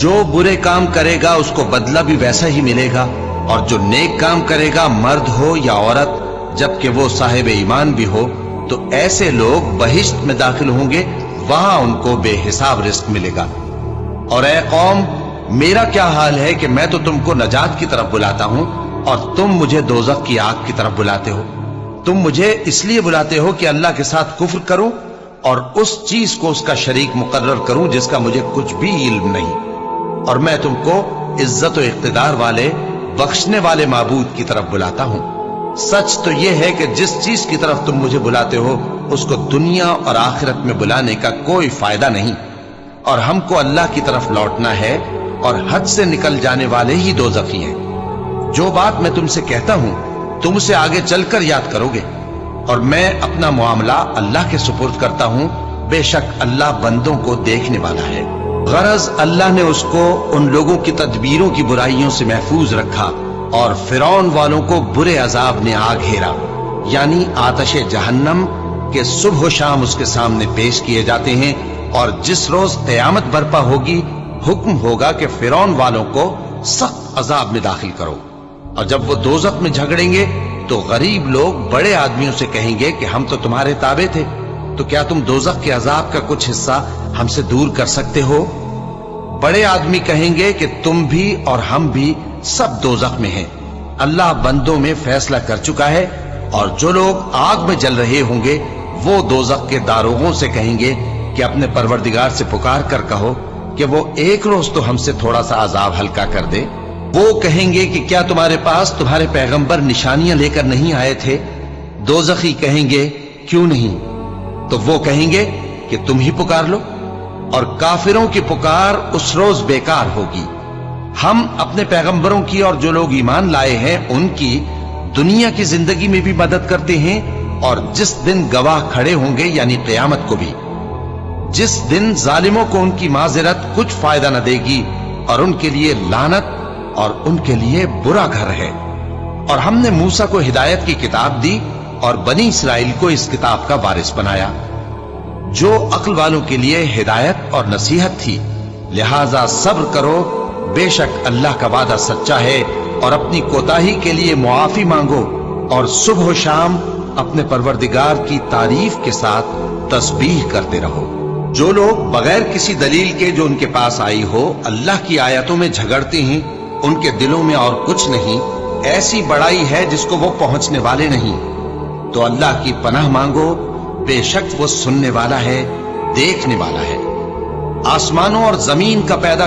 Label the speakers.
Speaker 1: जो बुरे काम करेगा उसको बदला भी वैसा ही मिलेगा, और जो नेक काम करेगा मर्द हो या औरत जबकि वो साहिब ईमान भी हो, तो ऐसे लोग बहिश्त में दाखिल होंगे, वहां उनको बेहिसाब रिस्क मिलेगा। और ऐ कौम, मेरा क्या हाल है कि मैं तो तुमको नजात की तरफ बुलाता हूं और तुम मुझे दोज़ख की आग की तरफ बुलाते हो। तुम मुझे इसलिए बुलाते हो कि अल्लाह के साथ कुफ्र करूं और उस चीज को उसका शरीक मुकर्रर करूं जिसका मुझे कुछ भी इल्म नहीं, और मैं तुमको इज्जत और इख्तिदार वाले बख्शने वाले माबूद की तरफ बुलाता हूं। सच तो यह है कि जिस चीज की तरफ तुम मुझे बुलाते हो उसको दुनिया और आखिरत में बुलाने का कोई फायदा नहीं, और हमको अल्लाह की तरफ लौटना है, और हद से निकल जाने वाले ही दोज़खी हैं। जो बात मैं तुमसे कहता हूं तुम उसे आगे चलकर याद करोगे, और मैं अपना मामला अल्लाह के सुपुर्द करता हूं। बेशक अल्लाह बंदों को देखने वाला है। गरज अल्लाह ने उसको उन लोगों की तदबीरों की बुराइयों से महफूज रखा, और फिरौन वालों को बुरे अजाब ने आ घेरा, यानी आतशे जहन्नम के सुबह शाम उसके सामने पेश किए जाते हैं। और जिस रोज क़यामत बर्पा होगी, हुक्म होगा कि फिरौन वालों को सख्त अजाब में दाखिल करो। और जब वो दोज़ख में झगड़ेंगे तो गरीब लोग बड़े आदमियों से कहेंगे कि हम तो तुम्हारे ताबे थे, तो क्या तुम दोज़ख के अजाब का कुछ हिस्सा हमसे दूर कर सकते हो? बड़े आदमी कहेंगे कि तुम भी और हम भी सब दोज़ख में हैं। अल्लाह बंदों में फैसला कर चुका है, और जो लोग आग में जल रहे होंगे वो दोज़ख के दारोगों से कहेंगे कि अपने परवरदिगार से पुकार कर कहो कि वो एक रोज तो हमसे थोड़ा सा अजाब हल्का कर दे। वो कहेंगे कि क्या तुम्हारे पास तुम्हारे पैगंबर निशानियां लेकर नहीं आए थे? दोज़खी कहेंगे क्यों नहीं? तो वो कहेंगे कि तुम ही पुकार लो, और काफिरों की पुकार उस रोज बेकार होगी। हम अपने पैगंबरों की और जो लोग ईमान लाए हैं उनकी दुनिया की जिंदगी में भी मदद करते हैं, और जिस दिन गवाह खड़े होंगे यानी क़यामत को भी, जिस दिन जालिमों को उनकी माज़िरत कुछ फायदा न देगी, और उनके लिए लानत और उनके लिए बुरा घर है। और हमने मूसा को हिदायत की किताब दी और बनी इसराइल को इस किताब का वारिस बनाया, जो अक्ल वालों के लिए हिदायत और नसीहत थी। लिहाजा सब्र करो, बेशक अल्लाह का वादा सच्चा है, और अपनी कोताही के लिए मुआफी मांगो, और सुबह शाम अपने परवरदिगार की तारीफ के साथ तस्बीह करते रहो। जो लोग बगैर किसी दलील के जो उनके पास आई हो अल्लाह की आयतों में झगड़ते हैं, उनके दिलों में और कुछ नहीं, ऐसी बड़ाई है जिसको वो पहुंचने वाले नहीं। तो अल्लाह की पनाह मांगो, बेशक वो सुनने वाला है, देखने वाला है। आसमानों और जमीन का पैदा